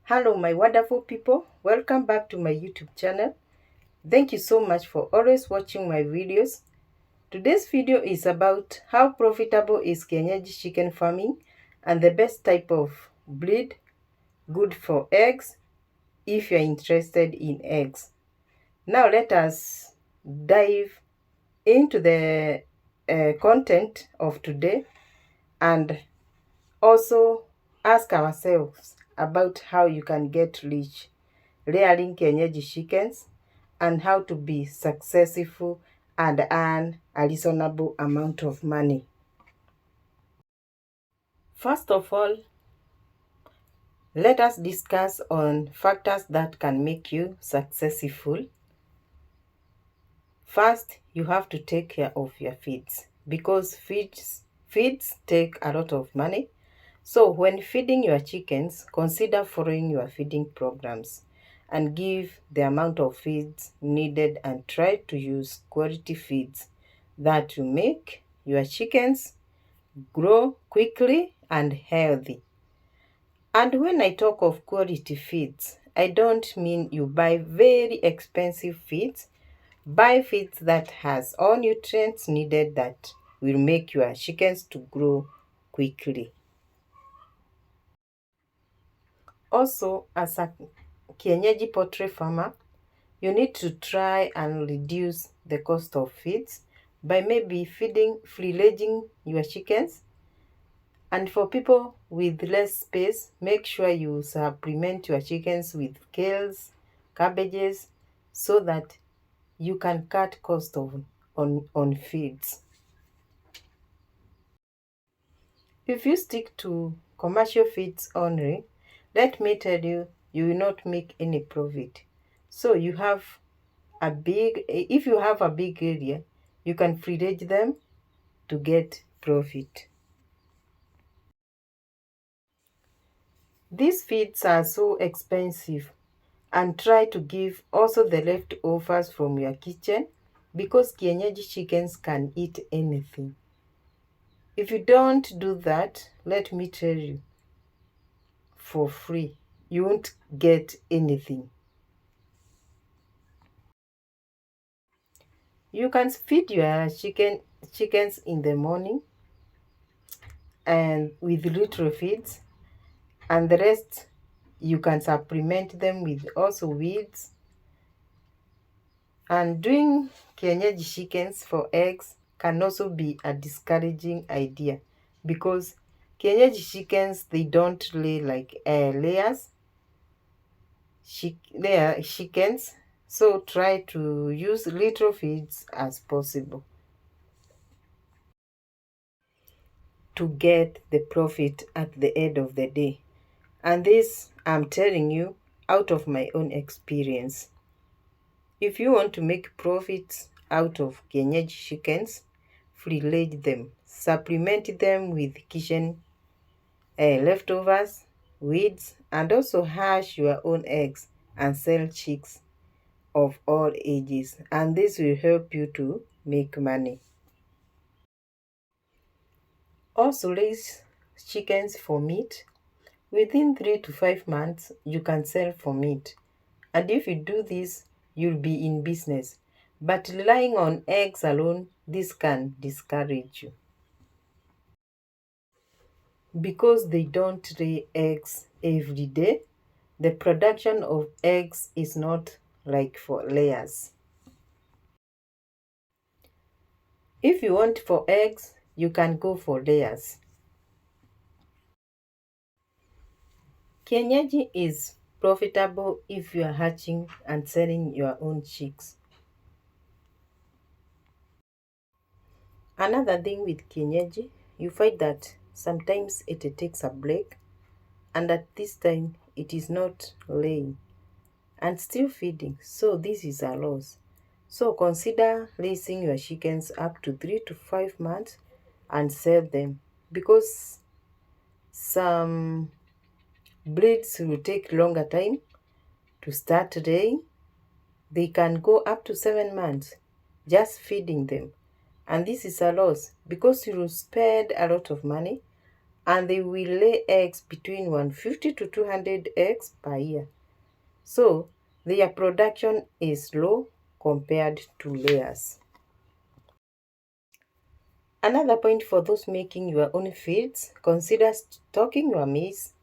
Hello my wonderful people, welcome back to my YouTube channel. Thank you so much for always watching my videos. Today's video is about how profitable is Kienyeji chicken farming and the best type of breed good for eggs if you're interested in eggs. Now let us dive into the content of today and also ask ourselves about how you can get rich rearing Kienyeji chickens and how to be successful and earn a reasonable amount of money. First of all, let us discuss on factors that can make you successful. First, you have to take care of your feeds because feeds take a lot of money. So when feeding your chickens, consider following your feeding programs and give the amount of feeds needed and try to use quality feeds that will make your chickens grow quickly and healthy. And when I talk of quality feeds, I don't mean you buy very expensive feeds. Buy feeds that has all nutrients needed that will make your chickens to grow quickly. Also, as a Kienyeji poultry farmer, you need to try and reduce the cost of feeds by maybe free-ranging your chickens. And for people with less space, make sure you supplement your chickens with kales, cabbages, so that you can cut cost on feeds. If you stick to commercial feeds only, let me tell you, you will not make any profit. So if you have a big area, you can free range them to get profit. These feeds are so expensive, and try to give also the leftovers from your kitchen because Kienyeji chickens can eat anything. If you don't do that, let me tell you, for free, you won't get anything. You can feed your chickens in the morning and with little feeds, and the rest you can supplement them with also weeds. And doing Kienyeji chickens for eggs can also be a discouraging idea because Kienyeji chickens, they don't lay like layers. They are chickens, so try to use little feeds as possible to get the profit at the end of the day. And this I'm telling you out of my own experience. If you want to make profits out of Kienyeji chickens, free-range them. Supplement them with kitchen leftovers, weeds, and also hatch your own eggs and sell chicks of all ages. And this will help you to make money. Also raise chickens for meat. Within 3 to 5 months, you can sell for meat. And if you do this, you'll be in business. But relying on eggs alone, this can discourage you. Because they don't lay eggs every day, the production of eggs is not like for layers. If you want for eggs, you can go for layers. Kienyeji is profitable if you are hatching and selling your own chicks. Another thing with Kienyeji, you find that sometimes it takes a break, and at this time it is not laying and still feeding, so this is a loss. So consider raising your chickens up to 3 to 5 months and sell them because some breeds will take longer time to start laying. They can go up to 7 months just feeding them. And this is a loss because you will spend a lot of money and they will lay eggs between 150 to 200 eggs per year. So their production is low compared to layers. Another point for those making your own feeds, consider stocking your maize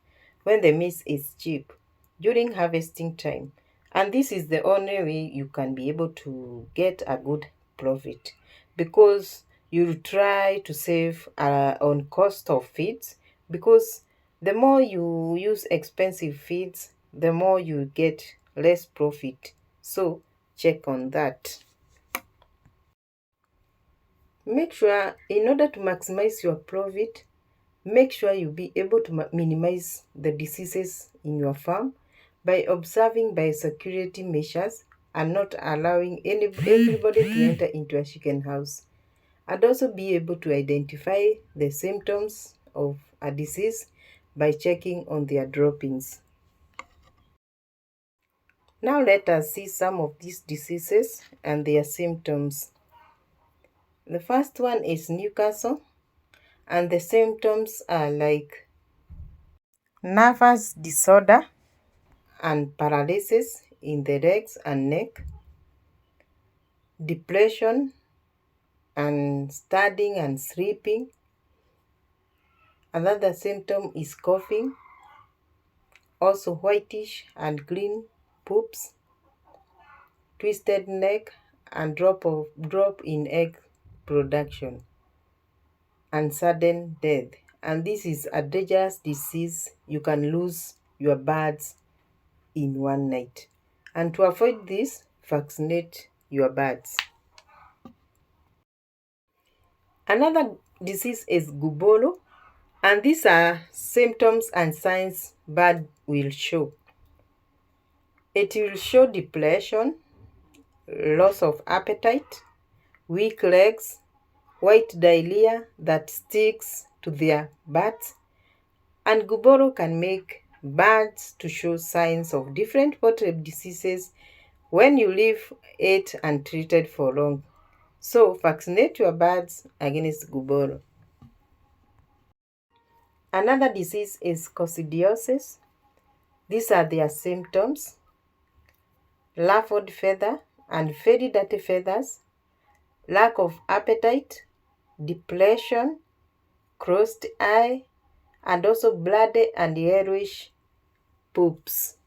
when the maize is cheap during harvesting time. And this is the only way you can be able to get a good profit, because you try to save on cost of feeds, because the more you use expensive feeds, the more you get less profit. So check on that. Make sure, in order to maximize your profit, make sure you be able to minimize the diseases in your farm by observing biosecurity measures and not allowing everybody to enter into a chicken house. And also be able to identify the symptoms of a disease by checking on their droppings. Now let us see some of these diseases and their symptoms. The first one is Newcastle, and the symptoms are like nervous disorder and paralysis in the legs and neck, depression and studying and sleeping. Another symptom is coughing, also whitish and green poops, twisted neck, and drop in egg production, and sudden death. And this is a dangerous disease. You can lose your birds in one night. And to avoid this, vaccinate your birds. Another disease is gubolo, and these are symptoms and signs bird will show. It will show depression, loss of appetite, weak legs, white diarrhea that sticks to their butts, and gubolo can make birds to show signs of different poultry diseases when you leave it untreated for long. So vaccinate your birds against gubolo. Another disease is coccidiosis. These are their symptoms: ruffled feather and very dirty feathers, lack of appetite, depression, closed eye, and also bloody and yellowish poops.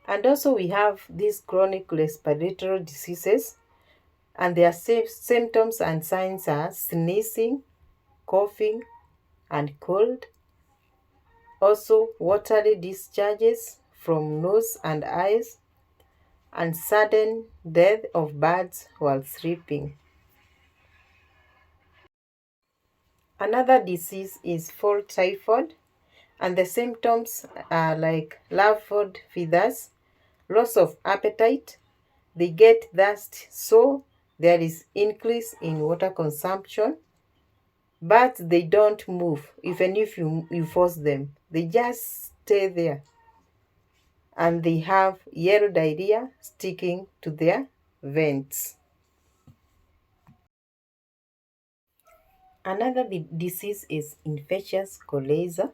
And also we have these chronic respiratory diseases, and their symptoms and signs are sneezing, coughing, and cold. Also watery discharges from nose and eyes, and sudden death of birds while sleeping. Another disease is fall typhoid, and the symptoms are like ruffled feathers, loss of appetite, they get thirst, so there is increase in water consumption, but they don't move even if you force them. They just stay there, and they have yellow diarrhea sticking to their vents. Another disease is infectious coryza.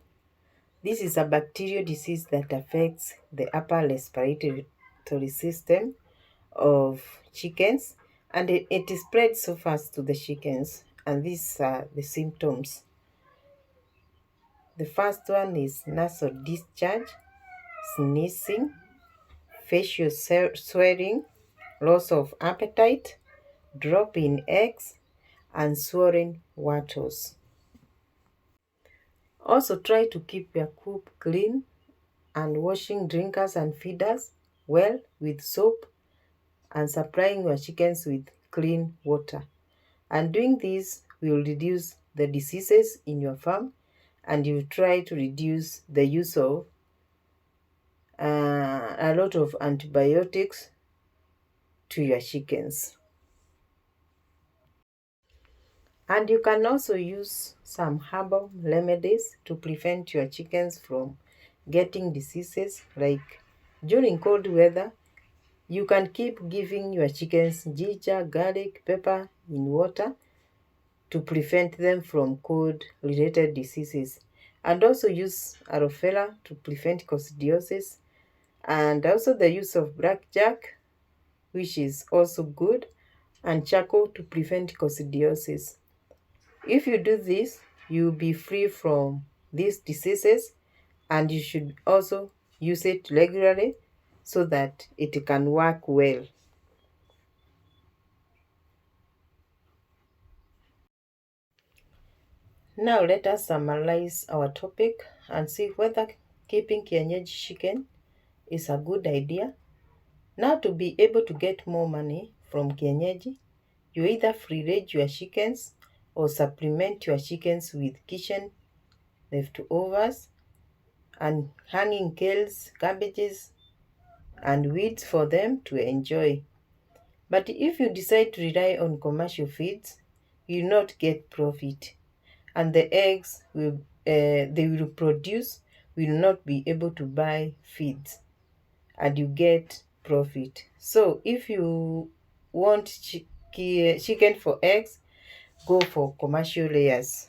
This is a bacterial disease that affects the upper respiratory system of chickens, and it spreads so fast to the chickens. And these are the symptoms. The first one is nasal discharge, sneezing, facial swelling, loss of appetite, drop in eggs, and swollen wattles. Also try to keep your coop clean and washing drinkers and feeders well with soap, and supplying your chickens with clean water. And doing this will reduce the diseases in your farm, and you try to reduce the use of a lot of antibiotics to your chickens. And you can also use some herbal remedies to prevent your chickens from getting diseases. Like during cold weather, you can keep giving your chickens ginger, garlic, pepper in water to prevent them from cold-related diseases. And also use aloe vera to prevent coccidiosis. And also the use of blackjack, which is also good, and charcoal to prevent coccidiosis. If you do this, you'll be free from these diseases, and you should also use it regularly so that it can work well. Now let us summarize our topic and see whether keeping Kienyeji chicken is a good idea. Now, to be able to get more money from Kienyeji, you either free range your chickens or supplement your chickens with kitchen leftovers and hanging kales, cabbages, and weeds for them to enjoy. But if you decide to rely on commercial feeds, you will not get profit, and the eggs they will produce will not be able to buy feeds, and you get profit. So if you want chicken for eggs, go for commercial layers.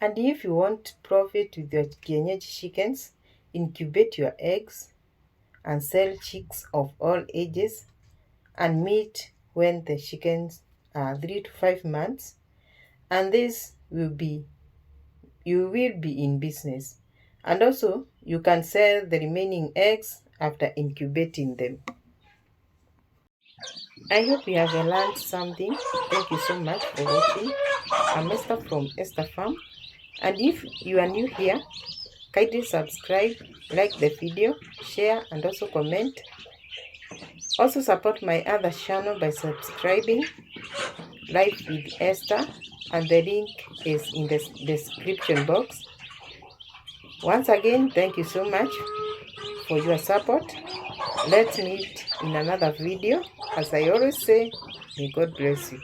And if you want profit with your Kienyeji chickens, incubate your eggs and sell chicks of all ages and meat when the chickens are 3 to 5 months, and this will be you will be in business. And also you can sell the remaining eggs after incubating them. I hope you have learned something. Thank you so much for watching. I'm Esther from Esther Farm, and if you are new here, kindly subscribe, like the video, share, and also comment. Also support my other channel by subscribing, Life with Esther, and the link is in the description box. Once again, thank you so much for your support. Let's meet in another video. As I always say, may God bless you.